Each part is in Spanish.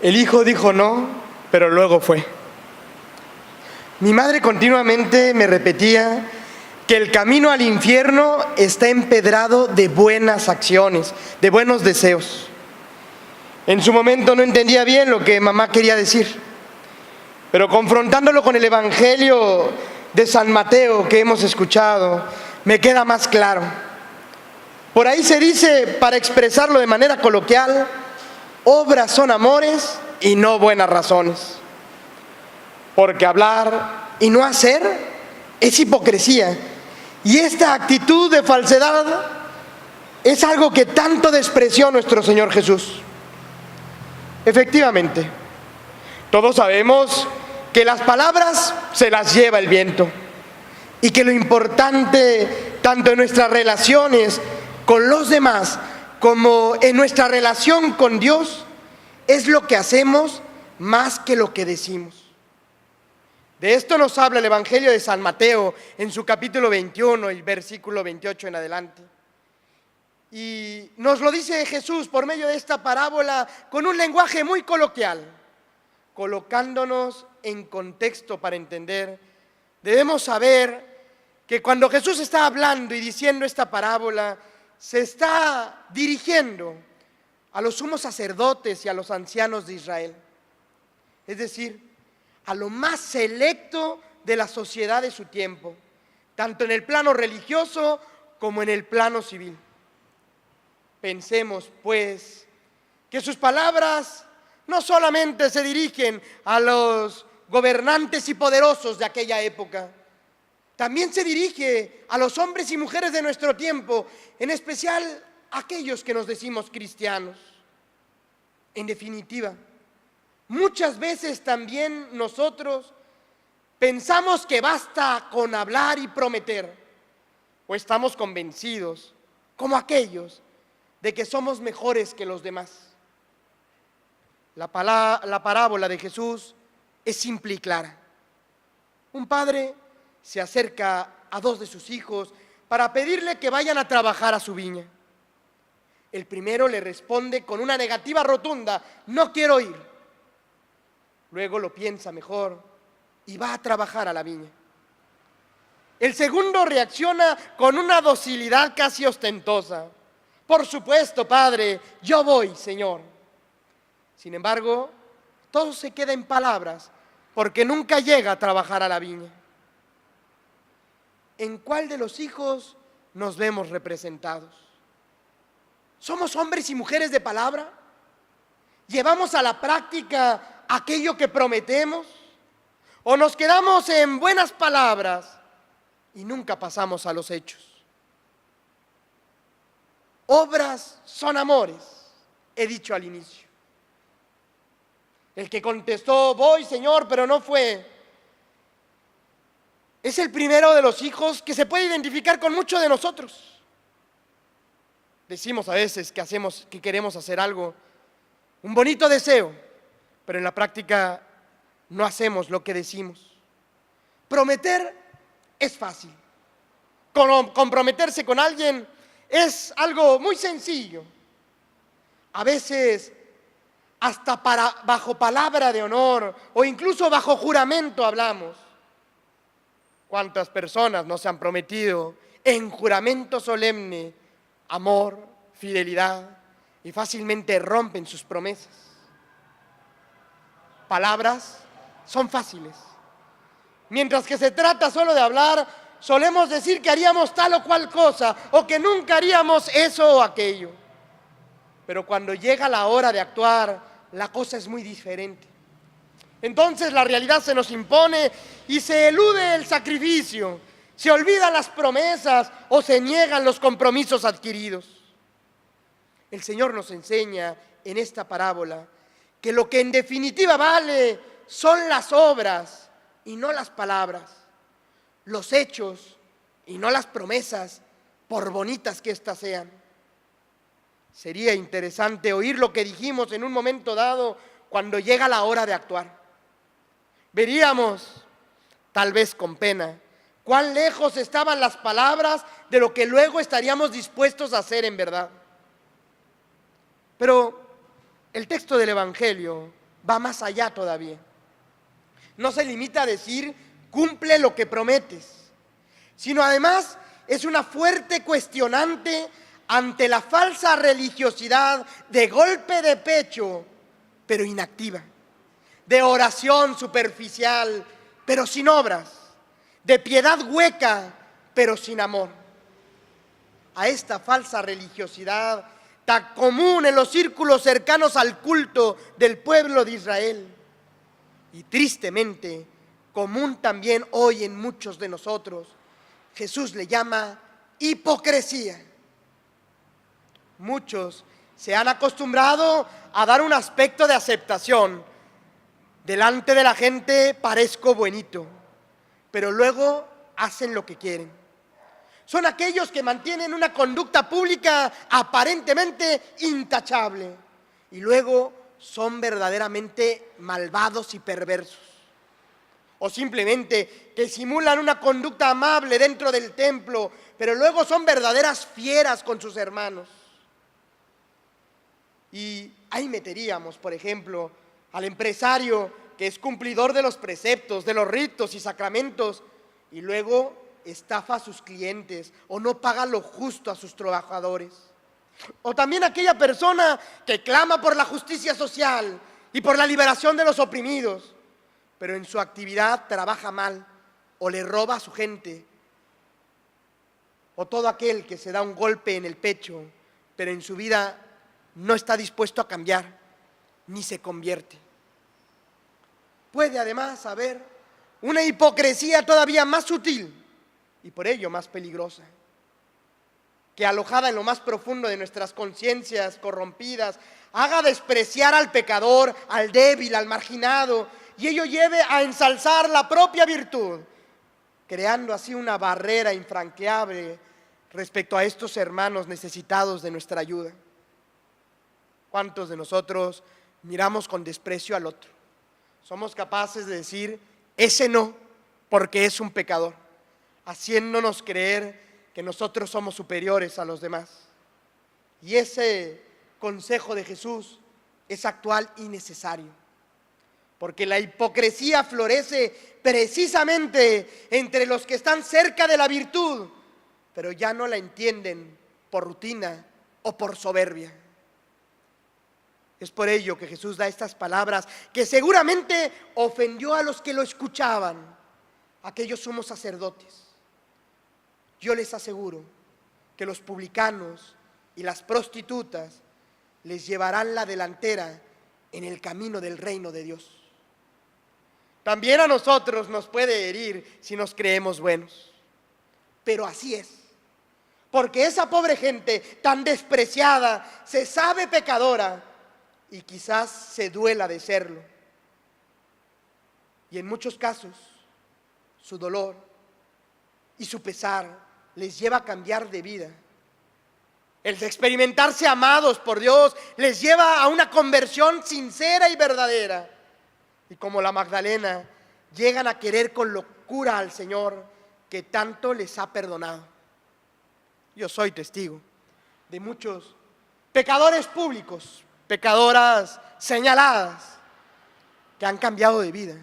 El hijo dijo no, pero luego fue. Mi madre continuamente me repetía que el camino al infierno está empedrado de buenas acciones, de buenos deseos. En su momento no entendía bien lo que mamá quería decir, pero confrontándolo con el Evangelio de San Mateo que hemos escuchado, me queda más claro. Por ahí se dice, para expresarlo de manera coloquial, obras son amores y no buenas razones. Porque hablar y no hacer es hipocresía. Y esta actitud de falsedad es algo que tanto despreció nuestro Señor Jesús. Efectivamente, todos sabemos que las palabras se las lleva el viento y que lo importante, tanto en nuestras relaciones con los demás como en nuestra relación con Dios, es lo que hacemos más que lo que decimos. De esto nos habla el Evangelio de San Mateo en su capítulo 21 y versículo 28 en adelante. Y nos lo dice Jesús por medio de esta parábola con un lenguaje muy coloquial, colocándonos en contexto para entender. Debemos saber que cuando Jesús está hablando y diciendo esta parábola, se está dirigiendo a los sumos sacerdotes y a los ancianos de Israel. Es decir, a lo más selecto de la sociedad de su tiempo, tanto en el plano religioso como en el plano civil. Pensemos, pues, que sus palabras no solamente se dirigen a los gobernantes y poderosos de aquella época, también se dirige a los hombres y mujeres de nuestro tiempo, en especial a aquellos que nos decimos cristianos. En definitiva, muchas veces también nosotros pensamos que basta con hablar y prometer, o estamos convencidos, como aquellos, de que somos mejores que los demás. La parábola de Jesús es simple y clara. Un padre se acerca a dos de sus hijos para pedirle que vayan a trabajar a su viña. El primero le responde con una negativa rotunda: no quiero ir. Luego lo piensa mejor y va a trabajar a la viña. El segundo reacciona con una docilidad casi ostentosa: por supuesto, padre, yo voy, Señor. Sin embargo, todo se queda en palabras, porque nunca llega a trabajar a la viña. ¿En cuál de los hijos nos vemos representados? ¿Somos hombres y mujeres de palabra? ¿Llevamos a la práctica aquello que prometemos? ¿O nos quedamos en buenas palabras y nunca pasamos a los hechos? Obras son amores, he dicho al inicio. El que contestó, voy, Señor, pero no fue, es el primero de los hijos que se puede identificar con muchos de nosotros. Decimos a veces que queremos hacer algo, un bonito deseo, pero en la práctica no hacemos lo que decimos. Prometer es fácil. Comprometerse con alguien es algo muy sencillo. A veces hasta bajo palabra de honor o incluso bajo juramento hablamos. ¿Cuántas personas no se han prometido en juramento solemne amor, fidelidad, y fácilmente rompen sus promesas? Palabras son fáciles. Mientras que se trata solo de hablar, solemos decir que haríamos tal o cual cosa o que nunca haríamos eso o aquello. Pero cuando llega la hora de actuar, la cosa es muy diferente. Entonces la realidad se nos impone y se elude el sacrificio, se olvidan las promesas o se niegan los compromisos adquiridos. El Señor nos enseña en esta parábola que lo que en definitiva vale son las obras y no las palabras, los hechos y no las promesas, por bonitas que éstas sean. Sería interesante oír lo que dijimos en un momento dado cuando llega la hora de actuar. Veríamos, tal vez con pena, cuán lejos estaban las palabras de lo que luego estaríamos dispuestos a hacer en verdad. Pero el texto del Evangelio va más allá todavía. No se limita a decir, cumple lo que prometes, sino además es una fuerte cuestionante ante la falsa religiosidad de golpe de pecho, pero inactiva, de oración superficial, pero sin obras, de piedad hueca, pero sin amor. A esta falsa religiosidad tan común en los círculos cercanos al culto del pueblo de Israel y tristemente común también hoy en muchos de nosotros, Jesús le llama hipocresía. Muchos se han acostumbrado a dar un aspecto de aceptación. Delante de la gente parezco buenito, pero luego hacen lo que quieren. Son aquellos que mantienen una conducta pública aparentemente intachable y luego son verdaderamente malvados y perversos. O simplemente que simulan una conducta amable dentro del templo, pero luego son verdaderas fieras con sus hermanos. Y ahí meteríamos, por ejemplo, al empresario que es cumplidor de los preceptos, de los ritos y sacramentos, y luego estafa a sus clientes o no paga lo justo a sus trabajadores. O también aquella persona que clama por la justicia social y por la liberación de los oprimidos, pero en su actividad trabaja mal o le roba a su gente. O todo aquel que se da un golpe en el pecho, pero en su vida no está dispuesto a cambiar, ni se convierte. Puede además haber una hipocresía todavía más sutil y por ello más peligrosa, que alojada en lo más profundo de nuestras conciencias corrompidas, haga despreciar al pecador, al débil, al marginado, y ello lleve a ensalzar la propia virtud, creando así una barrera infranqueable respecto a estos hermanos necesitados de nuestra ayuda. ¿Cuántos de nosotros miramos con desprecio al otro? Somos capaces de decir, ese no, porque es un pecador, haciéndonos creer que nosotros somos superiores a los demás. Y ese consejo de Jesús es actual y necesario, porque la hipocresía florece precisamente entre los que están cerca de la virtud, pero ya no la entienden por rutina o por soberbia. Es por ello que Jesús da estas palabras que seguramente ofendió a los que lo escuchaban, aquellos sumos sacerdotes. Yo les aseguro que los publicanos y las prostitutas les llevarán la delantera en el camino del reino de Dios. También a nosotros nos puede herir si nos creemos buenos, pero así es, porque esa pobre gente tan despreciada se sabe pecadora y quizás se duela de serlo. Y en muchos casos, su dolor y su pesar les lleva a cambiar de vida. El de experimentarse amados por Dios les lleva a una conversión sincera y verdadera. Y como la Magdalena, llegan a querer con locura al Señor que tanto les ha perdonado. Yo soy testigo de muchos pecadores públicos, pecadoras señaladas, que han cambiado de vida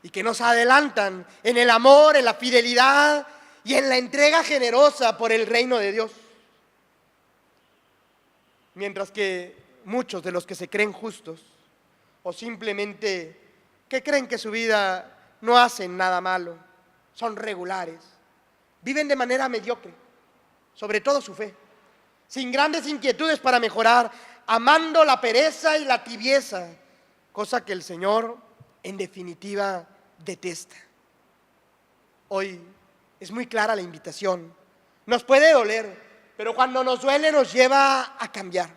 y que nos adelantan en el amor, en la fidelidad y en la entrega generosa por el reino de Dios. Mientras que muchos de los que se creen justos o simplemente que creen que su vida no hacen nada malo, son regulares, viven de manera mediocre, sobre todo su fe, sin grandes inquietudes para mejorar, amando la pereza y la tibieza, cosa que el Señor en definitiva detesta. Hoy es muy clara la invitación. Nos puede doler, pero cuando nos duele nos lleva a cambiar.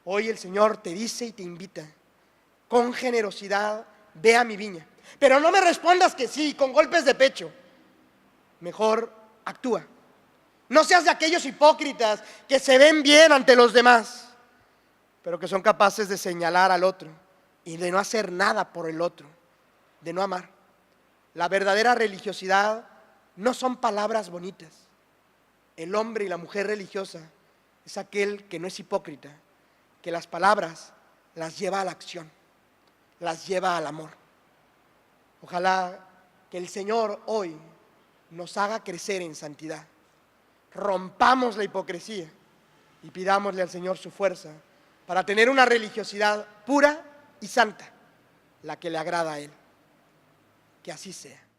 Hoy el Señor te dice y te invita, con generosidad, ve a mi viña. Pero no me respondas que sí, con golpes de pecho. Mejor actúa. No seas de aquellos hipócritas que se ven bien ante los demás, pero que son capaces de señalar al otro y de no hacer nada por el otro, de no amar. La verdadera religiosidad no son palabras bonitas. El hombre y la mujer religiosa es aquel que no es hipócrita, que las palabras las lleva a la acción. las lleva al amor. Ojalá que el Señor hoy nos haga crecer en santidad. Rompamos la hipocresía y pidámosle al Señor su fuerza para tener una religiosidad pura y santa, la que le agrada a Él. Que así sea.